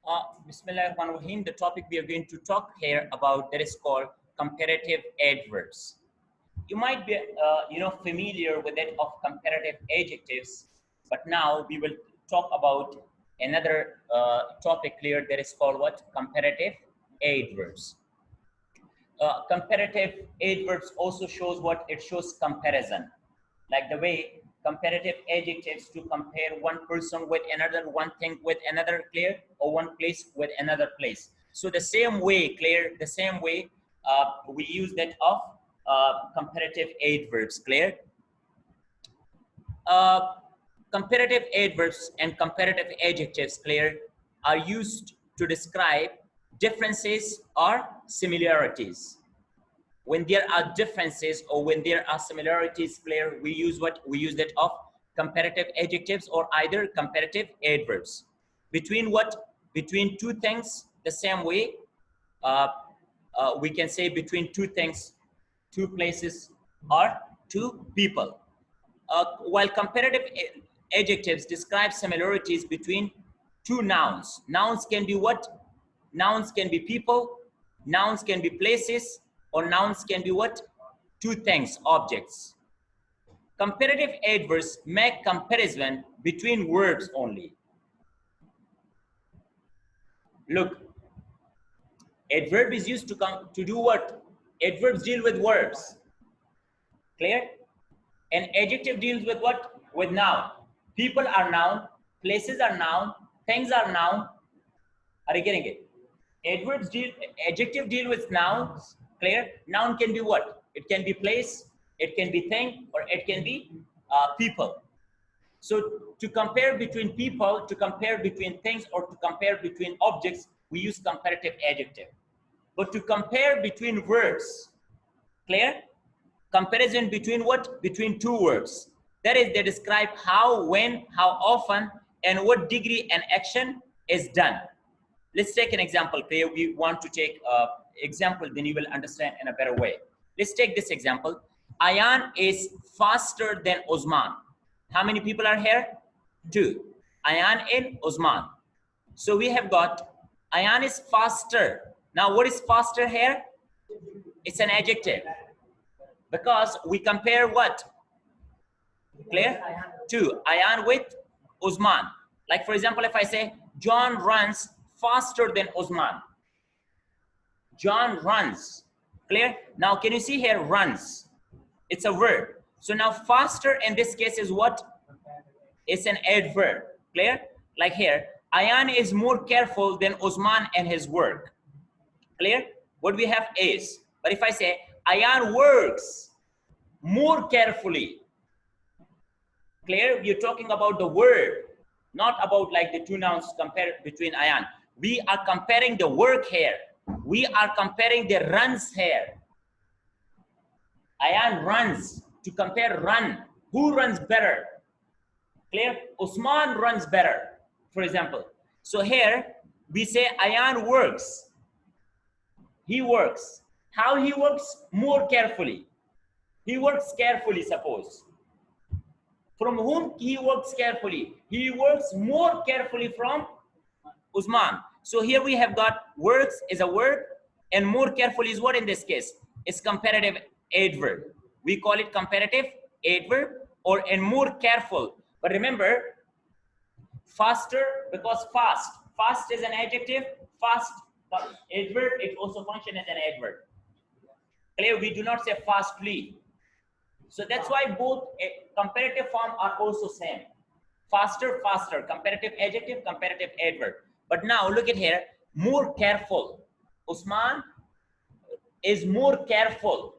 Bismillahirrahmanirrahim. The topic we are going to talk here about that is called comparative adverbs. You might be, familiar with it of comparative adjectives, but now we will talk about another topic here that is called what? Comparative adverbs. Comparative adverbs also shows what? It shows comparison, like the way comparative adjectives to compare one person with another, one thing with another, clear, or one place with another place. So the same way, clear, the same way we use that of comparative adverbs, clear. Comparative adverbs and comparative adjectives, clear, are used to describe differences or similarities. When there are differences or when there are similarities, clear, we use what? We use that of comparative adjectives or either comparative adverbs. Between what? Between two things, the same way we can say between two things, two places, or two people. While comparative adjectives describe similarities between two nouns. Nouns can be what? Nouns can be people, nouns can be places, or nouns can be what? Two things, objects. Comparative adverbs make comparison between words only. Look, adverb is used to do what? Adverbs deal with verbs. Clear? An adjective deals with what? With noun. People are noun, places are noun, things are noun. Are you getting it? Adjective deal with nouns, clear? Noun can be what? It can be place, it can be thing, or it can be people. So to compare between people, to compare between things, or to compare between objects, we use comparative adjective. But to compare between verbs, clear? Comparison between what? Between two verbs. That is, they describe how, when, how often, and what degree an action is done. Let's take an example. Clear? We want to take an example, then you will understand in a better way. Let's take this example. Ayan is faster than Osman. How many people are here? Two. Ayan and Osman. So we have got Ayan is faster. Now what is faster here? It's an adjective. Because we compare what? Clear? Two. Ayan with Osman. Like for example, if I say John runs faster than Osman. John runs. Clear? Now can you see here runs? It's a verb. So now faster in this case is what? It's an adverb. Clear? Like here, Ayan is more careful than Osman in his work. Clear? What we have is, but if I say Ayan works more carefully, clear? We're talking about the word, not about like the two nouns compared between Ayan. We are comparing the work here. We are comparing the runs here. Ayan runs. To compare run. Who runs better? Clear? Osman runs better, for example. So here we say Ayan works. He works. How he works? More carefully. He works carefully, suppose. From whom he works carefully? He works more carefully from Usman. So here we have got works is a word, and more carefully is what in this case? It's comparative adverb. We call it comparative adverb, or and more careful. But remember, faster, because fast. Fast is an adjective. Fast adverb, it also functions as an adverb. Clear? We do not say fastly. So that's why both comparative form are also same. Faster, faster, comparative adjective, comparative adverb. But now look at here, more careful. Usman is more careful.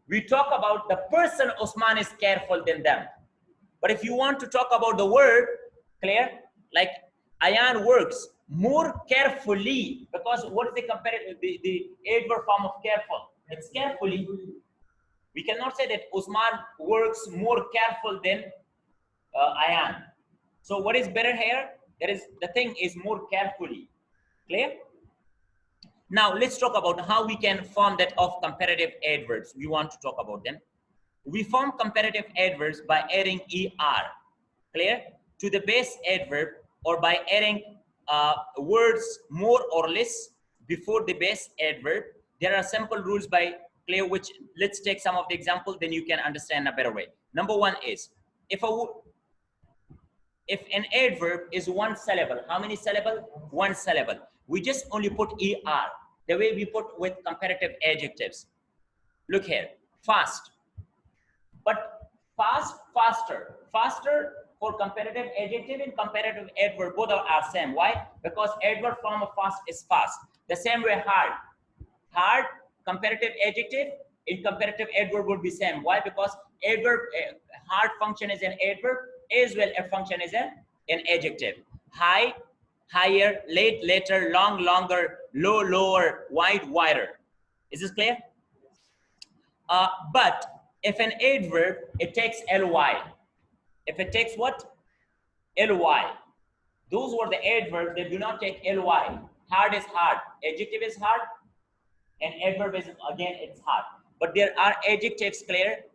We talk about the person Usman is careful than them. But if you want to talk about the word, clear? Like Ayan works more carefully, because what is the comparative, the adverb form of careful? It's carefully. We cannot say that Usman works more careful than Ayan. So what is better here? The thing is more carefully. Clear? Now let's talk about how we can form that of comparative adverbs. We want to talk about them. We form comparative adverbs by adding er, clear, to the base adverb, or by adding words more or less before the base adverb. There are simple rules by Claire, which let's take some of the examples, then you can understand a better way. Number one is, if an adverb is one syllable, how many syllable? One syllable. We just only put ER, the way we put with comparative adjectives. Look here, fast. But fast, faster. Faster for comparative adjective and comparative adverb, both are same. Why? Because adverb form of fast is fast. The same way hard. Hard, comparative adjective, in comparative adverb would be same. Why? Because adverb, hard function is an adverb, as well a function is an adjective. High, higher, late, later, long, longer, low, lower, wide, wider. Is this clear? But if an adverb, it takes ly. If it takes what? ly. Those were the adverbs that do not take ly. Hard is hard. Adjective is hard. And adverb is, again, it's hard. But there are adjectives, Claire,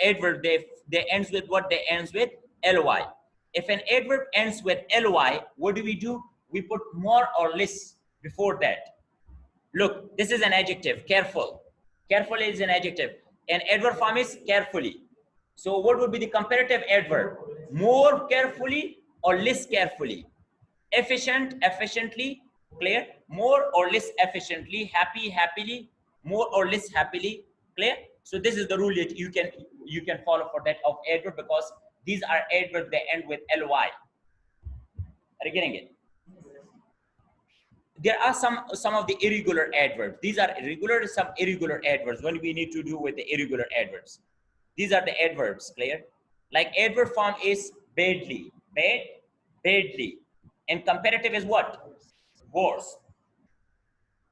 adverb, they ends with what? They ends with ly. If an adverb ends with ly, what do? We put more or less before that. Look, this is an adjective, careful. Careful is an adjective. And adverb form is carefully. So what would be the comparative adverb? More carefully or less carefully? Efficient, efficiently, clear? More or less efficiently, happy, happily, more or less happily, clear? So this is the rule that you can follow for that of adverb, because these are adverbs that end with ly. Are you getting it? There are some of the irregular adverbs. These are irregular, some irregular adverbs. When we need to do with the irregular adverbs, these are the adverbs, clear? Like adverb form is badly, bad, badly, and comparative is what? Worse.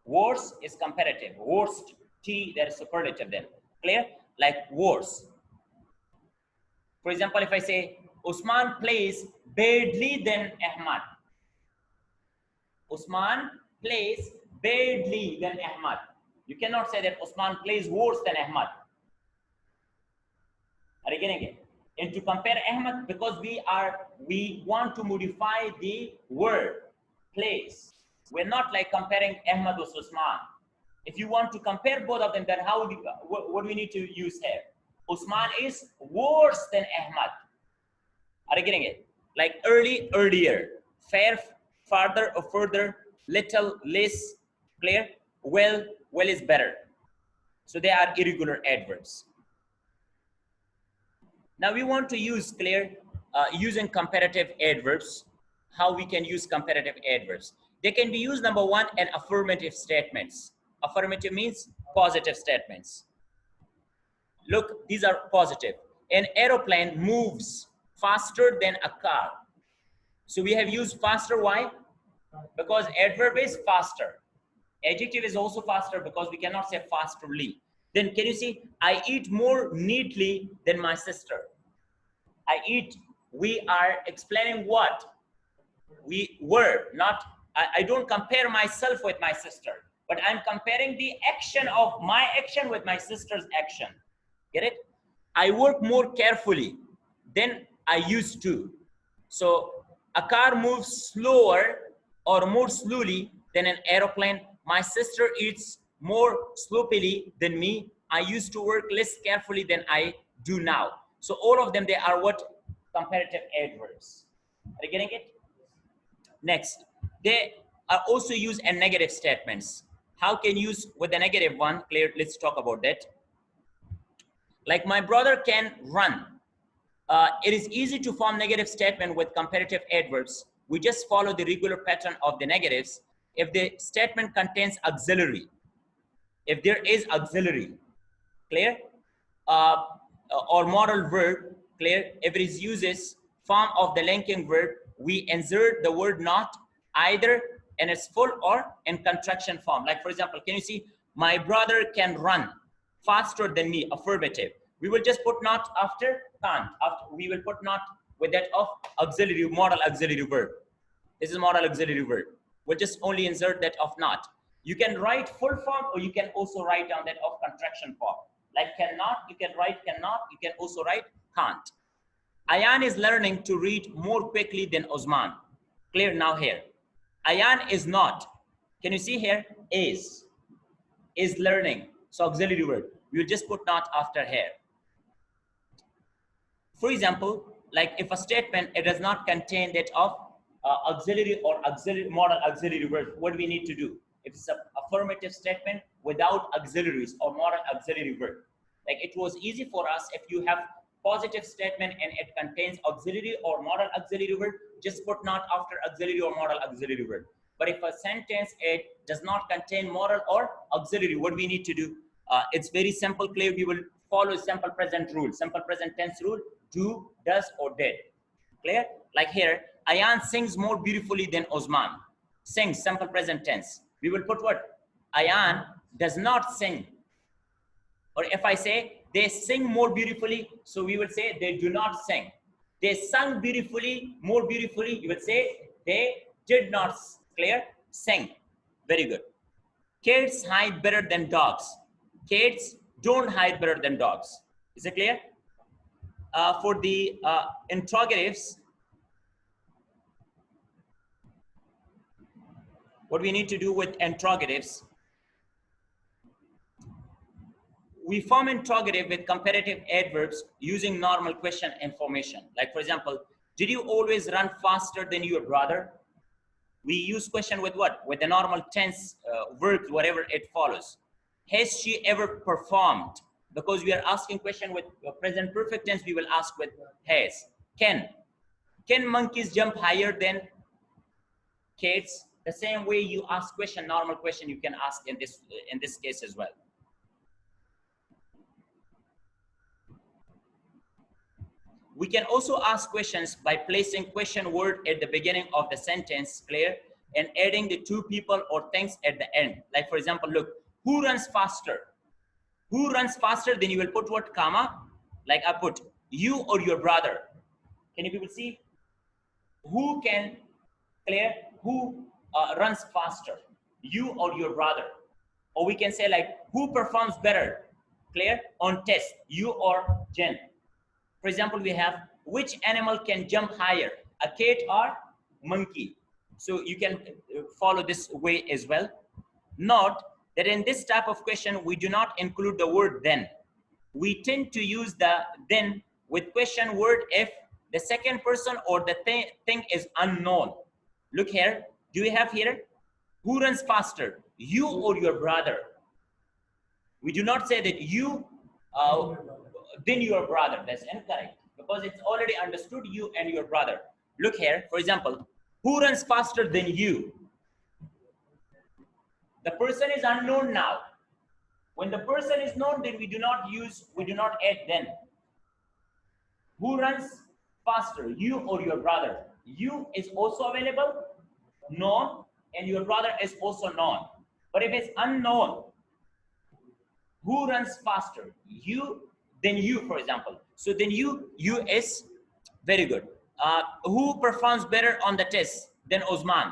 Worse is comparative. Worst, T, that is superlative then, clear? Like worse. For example, if I say Usman plays badly than Ahmad. Usman plays badly than Ahmad. You cannot say that Usman plays worse than Ahmad. Are you getting it? And to compare Ahmad, because we want to modify the word plays. We're not like comparing Ahmad with Usman. If you want to compare both of them, then what do we need to use here? Usman is worse than Ahmad. Are you getting it? Like early, earlier, fair, farther or further, little, less, clear? Well, well is better. So they are irregular adverbs. Now we want to use, clear, using comparative adverbs. How we can use comparative adverbs? They can be used, number one, in affirmative statements. Affirmative means positive statements. Look, these are positive. An aeroplane moves faster than a car. So we have used faster. Why? Because adverb is faster. Adjective is also faster, because we cannot say fasterly. Then can you see, I eat more neatly than my sister. I eat, we are explaining what? We were not, I don't compare myself with my sister, but I'm comparing the action of my action with my sister's action. Get it? I work more carefully than I used to. So a car moves slower or more slowly than an aeroplane. My sister eats more sloppily than me. I used to work less carefully than I do now. So all of them, they are what? Comparative adverbs. Are you getting it? Next, they are also used in negative statements. How can you use with the negative one? Clear, let's talk about that. Like my brother can run. It is easy to form negative statement with comparative adverbs. We just follow the regular pattern of the negatives. If the statement contains auxiliary, if there is auxiliary, clear, or modal verb, clear, if it is uses form of the linking verb, we insert the word not either in its full or in contraction form. Like for example, can you see, my brother can run faster than me, affirmative. We will just put not after can't. We will put not with that of auxiliary, modal auxiliary verb. This is modal auxiliary verb. We'll just only insert that of not. You can write full form, or you can also write down that of contraction form. Like cannot, you can write cannot, you can also write can't. Ayan is learning to read more quickly than Osman. Clear now here. Ayan is not. Can you see here? Is learning. So auxiliary word. We will just put not after here. For example, like if a statement, it does not contain that of auxiliary or auxiliary modal auxiliary word, what do we need to do? If it's an affirmative statement without auxiliaries or modal auxiliary word, like it was easy for us if you have positive statement and it contains auxiliary or modal auxiliary word, just put not after auxiliary or modal auxiliary word. But if a sentence it does not contain modal or auxiliary, what we need to do? It's very simple, clear. We will follow simple present rule, simple present tense rule, do, does, or did. Clear? Like here, Ayan sings more beautifully than Osman. Sings, simple present tense. We will put what? Ayan does not sing. Or if I say they sing more beautifully, so we will say they do not sing. They sung beautifully, more beautifully, you would say they did not. Clear? Sing. Very good. Kids hide better than dogs. Kids don't hide better than dogs. Is it clear? For the interrogatives, what we need to do with interrogatives, we form interrogative with comparative adverbs using normal question information. Like for example, did you always run faster than your brother? We use question with what? With the normal tense verbs, whatever it follows. Has she ever performed? Because we are asking question with present perfect tense, we will ask with has. Can monkeys jump higher than cats? The same way you ask question, normal question, you can ask in this case as well. We can also ask questions by placing question word at the beginning of the sentence, clear, and adding the two people or things at the end. Like for example, look, who runs faster? Who runs faster? Then you will put what, comma? Like I put you or your brother. Can you people see? Who can, clear, who runs faster? You or your brother. Or we can say like, who performs better? Clear, on test, you or Jen. For example, we have which animal can jump higher, a cat or monkey. So you can follow this way as well. Note that in this type of question, we do not include the word then. We tend to use the then with question word if the second person or the thing is unknown. Look here, do we have here? Who runs faster, you or your brother? We do not say that you then your brother. That's incorrect because it's already understood you and your brother. Look here, for example, who runs faster than you? The person is unknown now. When the person is known, then we do not add then. Who runs faster, you or your brother? You is also available, known, and your brother is also known. But if it's unknown, who runs faster, you then you, for example. So then you is very good. Who performs better on the test than Osman?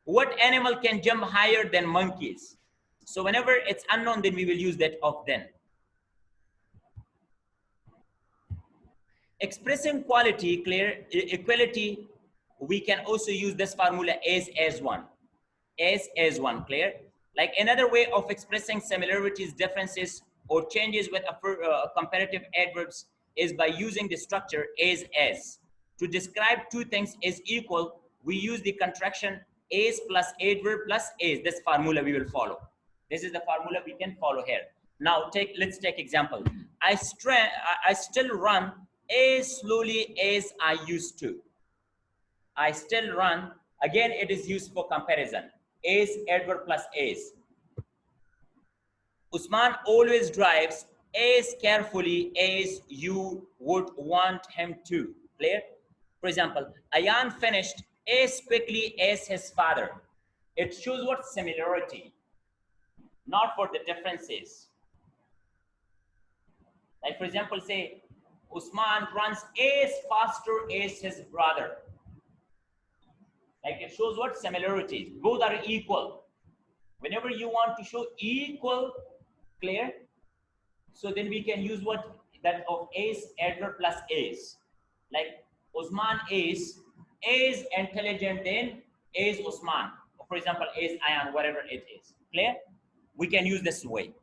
What animal can jump higher than monkeys? So whenever it's unknown, then we will use that of then. Expressing quality, clear, equality, we can also use this formula as one. As one, clear? Like another way of expressing similarities, differences, or changes with comparative adverbs is by using the structure as. To describe two things as equal, we use the contraction as plus adverb plus as. This formula we will follow. This is the formula we can follow here. Now let's take example. I still run as slowly as I used to. I still run. Again, it is used for comparison. As, adverb plus as. Usman always drives as carefully as you would want him to. Clear? For example, Ayan finished as quickly as his father. It shows what? Similarity, not for the differences. Like for example, say, Usman runs as faster as his brother. Like it shows what? Similarities. Both are equal. Whenever you want to show equal, clear? So then we can use what? That of as, adverb plus as. Like Usman is intelligent than is Usman, or for example, is Ayan, whatever it is. Clear? We can use this way.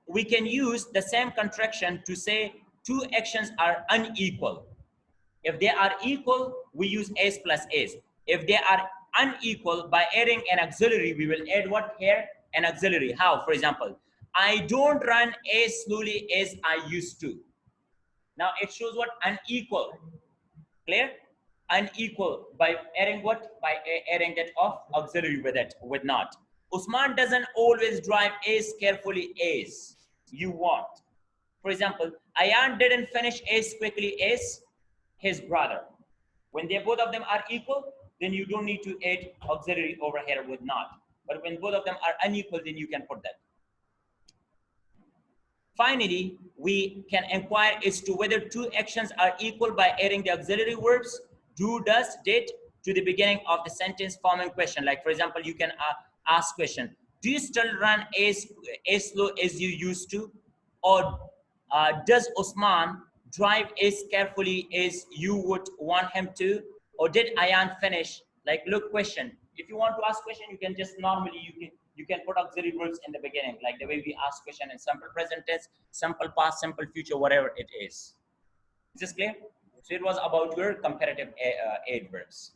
We can use the same contraction to say two actions are unequal. If they are equal, we use is plus is. If they are unequal, by adding an auxiliary, we will add what here? An auxiliary. How? For example, I don't run as slowly as I used to. Now it shows what? Unequal. Clear? Unequal by adding what? By adding that of auxiliary with it, with not. Usman doesn't always drive as carefully as you want. For example, Ayan didn't finish as quickly as his brother. When they both of them are equal, then you don't need to add auxiliary over here with not. But when both of them are unequal, then you can put that. Finally, we can inquire as to whether two actions are equal by adding the auxiliary verbs do, does, did to the beginning of the sentence forming question. Like for example, you can ask question, do you still run as slow as you used to? Or does Osman drive as carefully as you would want him to? Or did Ayan finish? Like look, question. If you want to ask question, you can just normally you can put auxiliary verbs in the beginning, like the way we ask question in simple present tense, simple past, simple future, whatever it is. Is this clear? So it was about your comparative adverbs.